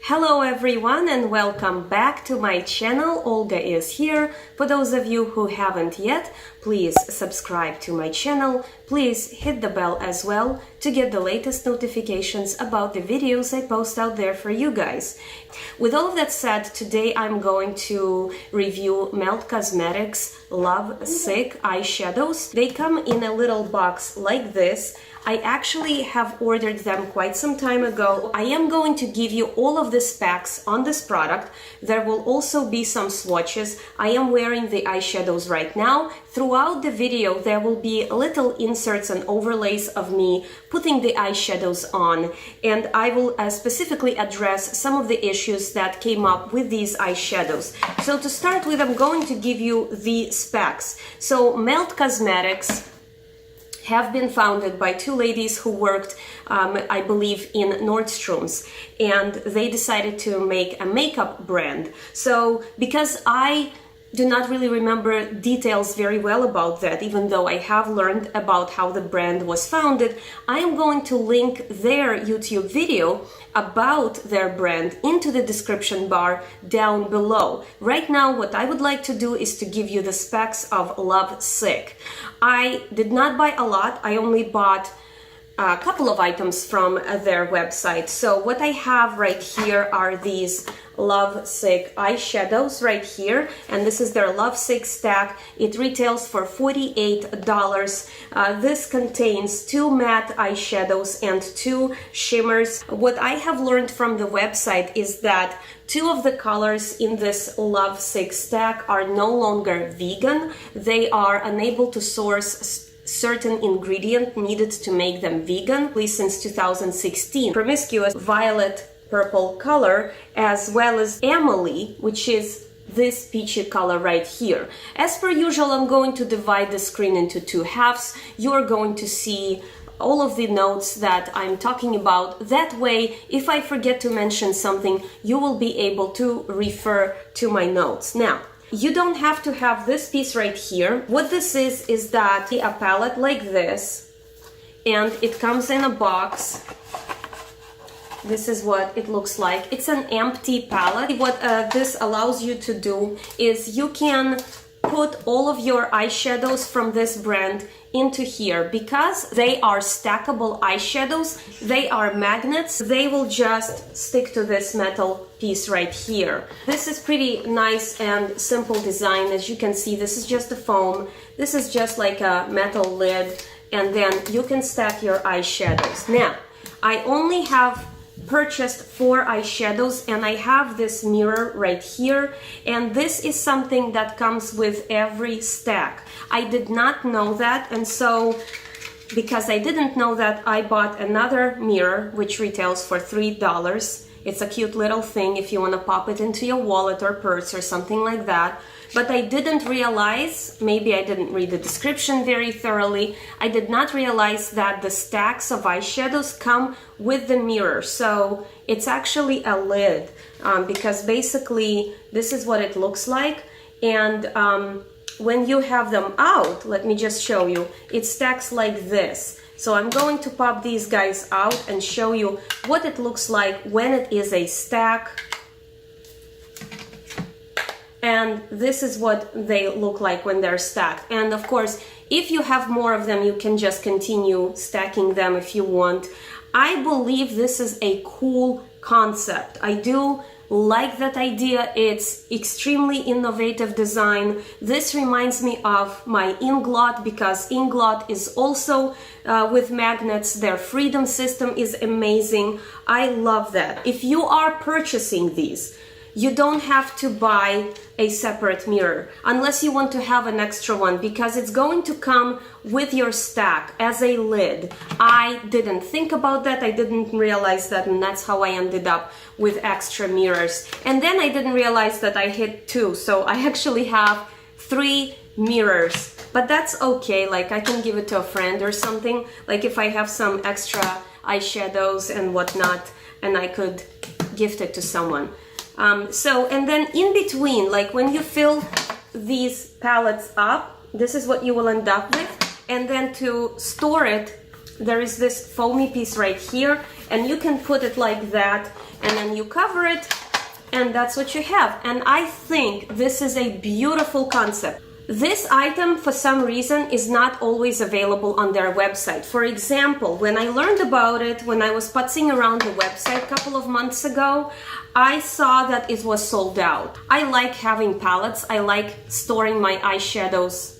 Hello everyone and welcome back to my channel. Olga is here. For those of you who haven't yet, please subscribe to my channel. Please hit the bell as well to get the latest notifications about the videos I post out there for you guys. With all of that said, today I'm going to review Melt Cosmetics Love Sick eyeshadows. They come in a little box like this. I actually have ordered them quite some time ago. I am going to give you all of the specs on this product. There will also be some swatches. I am wearing the eyeshadows right now. Throughout the video, there will be little inserts and overlays of me putting the eyeshadows on, and I will specifically address some of the issues that came up with these eyeshadows. So to start with, I'm going to give you the specs. So Melt Cosmetics have been founded by two ladies who worked, I believe, in Nordstrom's, and they decided to make a makeup brand. So because I do not really remember details very well about that, even though I have learned about how the brand was founded, I am going to link their YouTube video about their brand into the description bar down below. Right now, what I would like to do is to give you the specs of Love Sick. I did not buy a lot. I only bought a couple of items from their website. So what I have right here are these Love Sick eyeshadows right here, and this is their Love Sick stack. It retails for $48. This contains 2 matte eyeshadows and 2 shimmers. What I have learned from the website is that 2 of the colors in this Love Sick stack are no longer vegan. They are unable to source certain ingredient needed to make them vegan, at least since 2016. Promiscuous violet purple color, as well as Emily, which is this peachy color right here. As per usual, I'm going to divide the screen into 2 halves. You're going to see all of the notes that I'm talking about. That way, if I forget to mention something, you will be able to refer to my notes. Now, you don't have to have this piece right here. What this is that a palette like this, and it comes in a box. This is what it looks like. It's an empty palette. What this allows you to do is you can put all of your eyeshadows from this brand into here. Because they are stackable eyeshadows, they are magnets, they will just stick to this metal piece right here. This is pretty nice and simple design. As you can see, this is just a foam. This is just like a metal lid, and then you can stack your eyeshadows. Now, I only have purchased 4 eyeshadows, and I have this mirror right here, and this is something that comes with every stack. I did not know that, and so because I didn't know that, I bought another mirror which retails for $3. It's a cute little thing if you want to pop it into your wallet or purse or something like that. But I didn't realize, maybe I didn't read the description very thoroughly, I did not realize that the stacks of eyeshadows come with the mirror. So it's actually a lid, because basically this is what it looks like. And when you have them out, let me just show you, it stacks like this. So I'm going to pop these guys out and show you what it looks like when it is a stack. And this is what they look like when they're stacked. And of course, if you have more of them, you can just continue stacking them if you want. I believe this is a cool concept. I do like that idea. It's extremely innovative design. This reminds me of my Inglot, because Inglot is also with magnets. Their Freedom system is amazing. I love that. If you are purchasing these, you don't have to buy a separate mirror unless you want to have an extra one, because it's going to come with your stack as a lid. I didn't think about that. I didn't realize that, and that's how I ended up with extra mirrors. And then I didn't realize that I hit 2, so I actually have 3 mirrors. But that's okay, like I can give it to a friend or something, like if I have some extra eyeshadows and whatnot, and I could gift it to someone. And then in between, like when you fill these palettes up, this is what you will end up with. And then to store it, there is this foamy piece right here, and you can put it like that, and then you cover it, and that's what you have. And I think this is a beautiful concept. This item, for some reason, is not always available on their website. For example, when I learned about it, when I was putzing around the website a couple of months ago, I saw that it was sold out. I like having palettes. I like storing my eyeshadows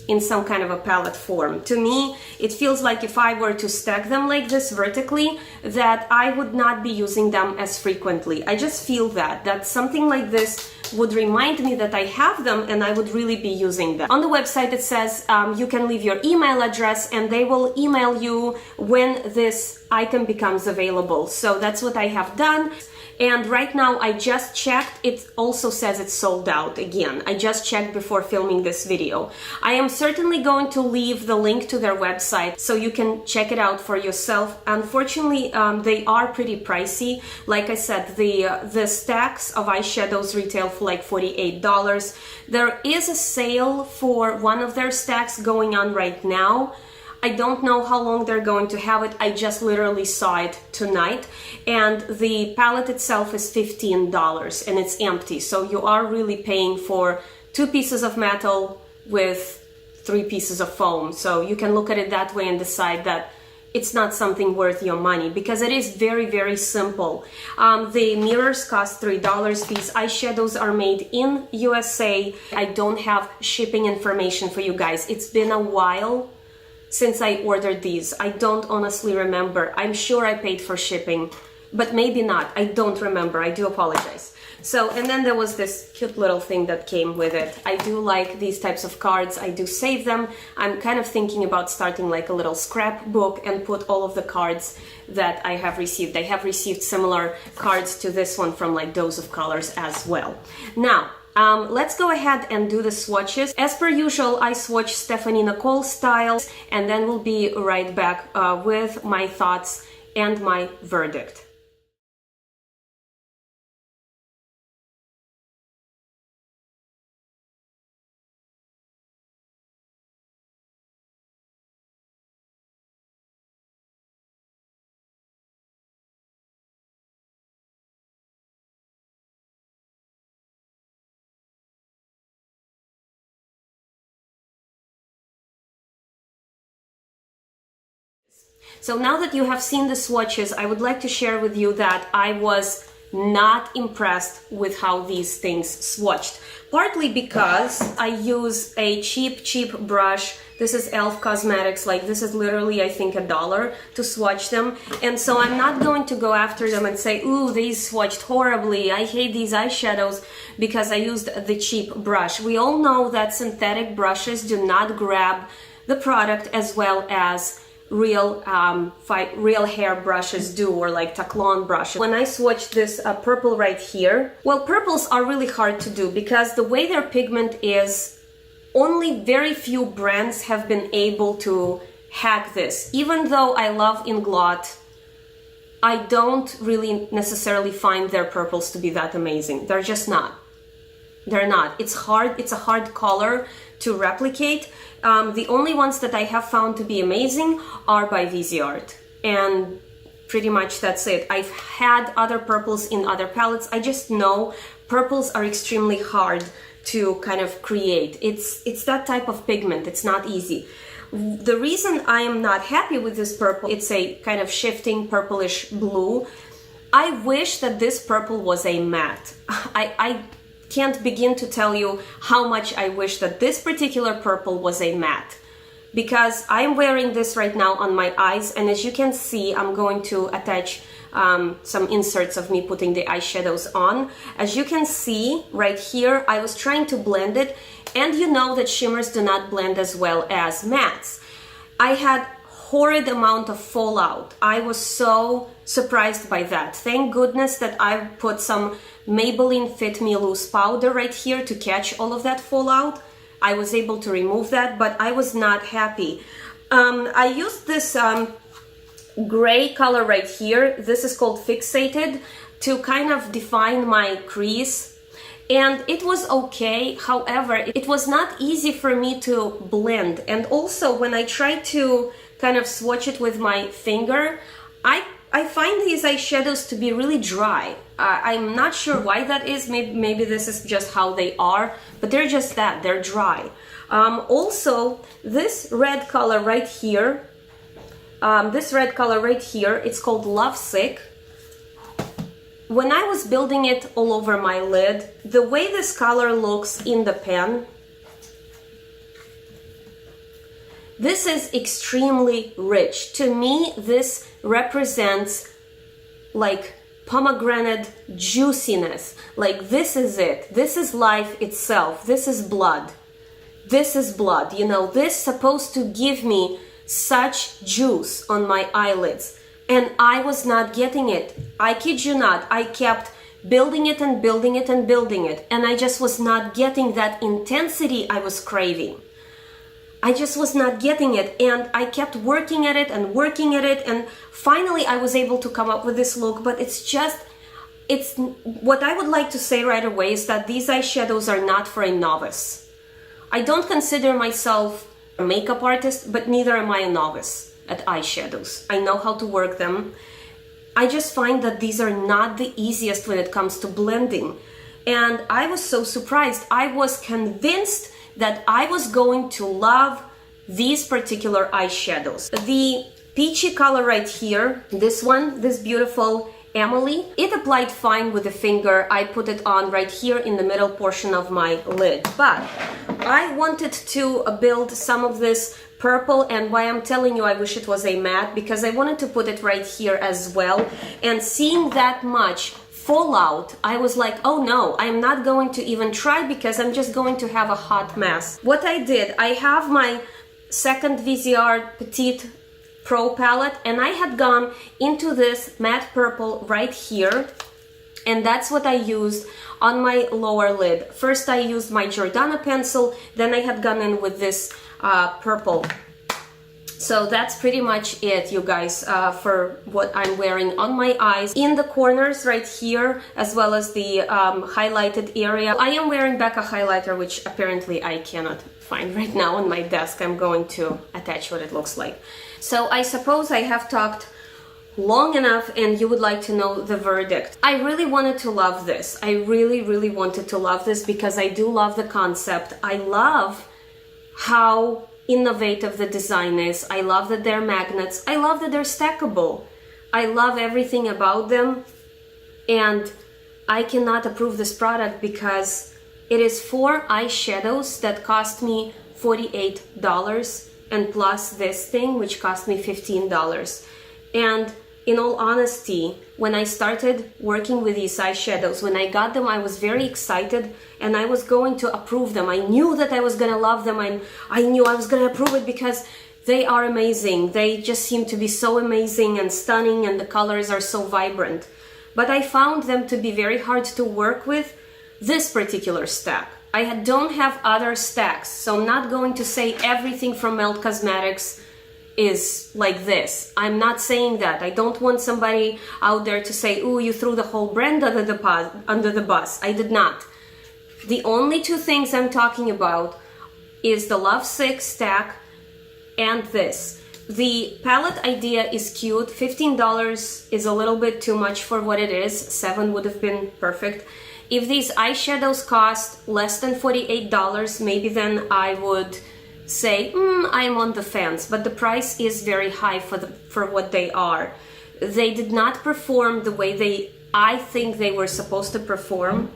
in some kind of a palette form. To me, it feels like if I were to stack them like this vertically, that I would not be using them as frequently. I just feel that something like this would remind me that I have them and I would really be using them. On the website it says you can leave your email address and they will email you when this item becomes available. So that's what I have done. And right now I just checked, it also says it's sold out again. I just checked before filming this video. I am certainly going to leave the link to their website so you can check it out for yourself. Unfortunately, they are pretty pricey. Like I said, the stacks of eyeshadows retail for like $48. There is a sale for one of their stacks going on right now. I don't know how long they're going to have it. I just literally saw it tonight. And the palette itself is $15 and it's empty. So you are really paying for 2 pieces of metal with 3 pieces of foam. So you can look at it that way and decide that it's not something worth your money, because it is very, very simple. The mirrors cost $3. These eyeshadows are made in USA. I don't have shipping information for you guys. It's been a while since I ordered these. I don't honestly remember. I'm sure I paid for shipping, but maybe not. I don't remember. I do apologize. So, and then there was this cute little thing that came with it. I do like these types of cards. I do save them. I'm kind of thinking about starting like a little scrapbook and put all of the cards that I have received. I have received similar cards to this one from like Dose of Colors as well. Now, let's go ahead and do the swatches. As per usual, I swatch Stephanie Nicole styles, and then we'll be right back with my thoughts and my verdict. So now that you have seen the swatches, I would like to share with you that I was not impressed with how these things swatched. Partly because I use a cheap brush. This is e.l.f. Cosmetics, like this is literally I think $1 to swatch them. And so I'm not going to go after them and say, ooh, these swatched horribly, I hate these eyeshadows, because I used the cheap brush. We all know that synthetic brushes do not grab the product as well as real hair brushes do, or like Taklon brushes. When I swatched this purple right here, well, purples are really hard to do because the way their pigment is, only very few brands have been able to hack this. Even though I love Inglot, I don't really necessarily find their purples to be that amazing. They're just not. They're not. It's hard. It's a hard color to replicate. The only ones that I have found to be amazing are by Viseart, and pretty much that's it. I've had other purples in other palettes. I just know purples are extremely hard to kind of create. It's that type of pigment. It's not easy. The reason I am not happy with this purple, it's a kind of shifting purplish blue. I wish that this purple was a matte. I can't begin to tell you how much I wish that this particular purple was a matte, because I'm wearing this right now on my eyes, and as you can see, I'm going to attach some inserts of me putting the eyeshadows on. As you can see right here, I was trying to blend it, and you know that shimmers do not blend as well as mattes. I had horrid amount of fallout. I was so surprised by that. Thank goodness that I put some Maybelline Fit Me Loose powder right here to catch all of that fallout. I was able to remove that, but I was not happy. I used this gray color right here. This is called Fixated, to kind of define my crease. And it was okay. However, it was not easy for me to blend. And also when I tried to kind of swatch it with my finger, I find these eyeshadows to be really dry. I'm not sure why that is. Maybe this is just how they are, but they're just that, they're dry. Also, this red color right here, it's called Lovesick. When I was building it all over my lid, the way this color looks in the pen, this is extremely rich. To me, this represents like pomegranate juiciness. Like, this is it. This is life itself. This is blood. This is blood. You know, this is supposed to give me such juice on my eyelids. And I was not getting it. I kid you not. I kept building it and building it and building it. And I just was not getting that intensity I was craving. I just was not getting it, and I kept working at it, and finally I was able to come up with this look. But it's what I would like to say right away is that these eyeshadows are not for a novice. I don't consider myself a makeup artist, but neither am I a novice at eyeshadows. I know how to work them. I just find that these are not the easiest when it comes to blending. And I was so surprised. I was convinced that I was going to love these particular eyeshadows. The peachy color right here, this one, this beautiful Emily, it applied fine with the finger. I put it on right here in the middle portion of my lid. But I wanted to build some of this purple, and why I'm telling you I wish it was a matte, because I wanted to put it right here as well. And seeing that much fallout, I was like, oh no, I'm not going to even try, because I'm just going to have a hot mess. What I did, I have my second VZR Petite Pro palette, and I had gone into this matte purple right here, and that's what I used on my lower lid. First I used my Jordana pencil, then I had gone in with this purple. So that's pretty much it, you guys, for what I'm wearing on my eyes. In the corners right here, as well as the highlighted area, I am wearing back a highlighter, which apparently I cannot find right now on my desk. I'm going to attach what it looks like. So I suppose I have talked long enough and you would like to know the verdict. I really wanted to love this. I really wanted to love this because I do love the concept. I love how innovative the design is. I love that they're magnets. I love that they're stackable. I love everything about them, and I cannot approve this product because it is 4 eyeshadows that cost me $48, and plus this thing which cost me $15. And in all honesty, when I started working with these eyeshadows, when I got them, I was very excited and I was going to approve them. I knew that I was gonna love them. I knew I was gonna approve it because they are amazing. They just seem to be so amazing and stunning, and the colors are so vibrant. But I found them to be very hard to work with this particular stack. I don't have other stacks, so I'm not going to say everything from Melt Cosmetics is like this. I'm not saying that. I don't want somebody out there to say, ooh, you threw the whole brand under the bus. I did not. The only 2 things I'm talking about is the Lovesick stack and this. The palette idea is cute. $15 is a little bit too much for what it is. $7 would have been perfect. If these eyeshadows cost less than $48, maybe then I would say, I'm on the fence, but the price is very high for what they are. They did not perform the way I think they were supposed to perform.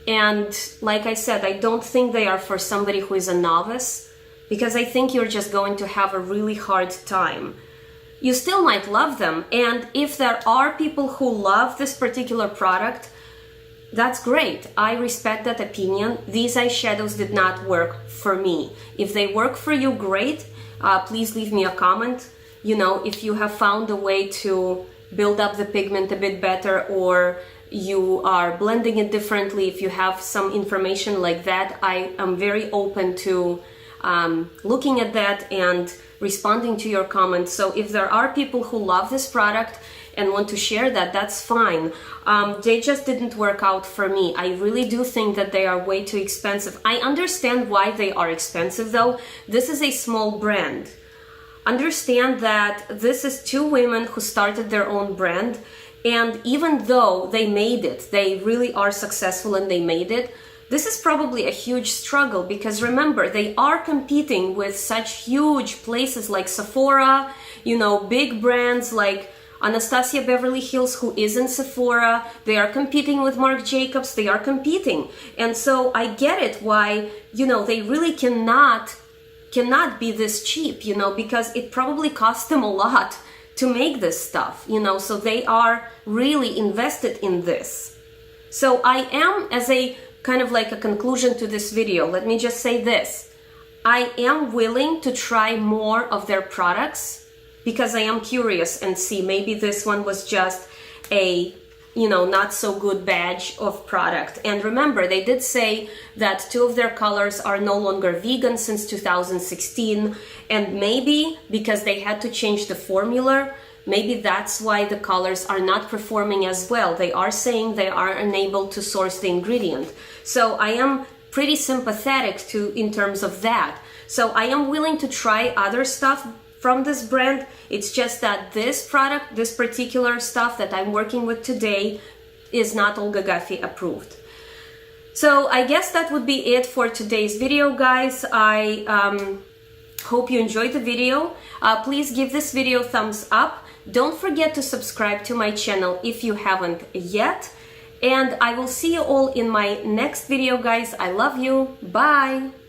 And like I said, I don't think they are for somebody who is a novice, because I think you're just going to have a really hard time. You still might love them, and if there are people who love this particular product, that's great. I respect that opinion. These eyeshadows did not work for me. If they work for you, great. Please leave me a comment. You know, if you have found a way to build up the pigment a bit better, or you are blending it differently, if you have some information like that, I am very open to looking at that and responding to your comments. So if there are people who love this product and want to share that, that's fine. They just didn't work out for me. I really do think that they are way too expensive. I understand why they are expensive though. This is a small brand. understand that this is two women who started their own brand, and even though they made it, they really are successful and they made it, this is probably a huge struggle, because remember, they are competing with such huge places like Sephora, you know, big brands like Anastasia Beverly Hills, who is in Sephora. They are competing with Marc Jacobs. They are competing. And so I get it why, you know, they really cannot be this cheap, you know, because it probably cost them a lot to make this stuff, you know, so they are really invested in this. So I am, as a kind of like a conclusion to this video, let me just say this. I am willing to try more of their products because I am curious and see maybe this one was just a, you know, not so good badge of product. And remember, they did say that 2 of their colors are no longer vegan since 2016, and maybe because they had to change the formula, maybe that's why the colors are not performing as well. They are saying they are unable to source the ingredient. So I am pretty sympathetic to in terms of that. So I am willing to try other stuff from this brand. It's just that this product, this particular stuff that I'm working with today, is not Olga Guffey approved. So I guess that would be it for today's video, guys. I hope you enjoyed the video. Please give this video a thumbs up. Don't forget to subscribe to my channel if you haven't yet. And I will see you all in my next video, guys. I love you. Bye.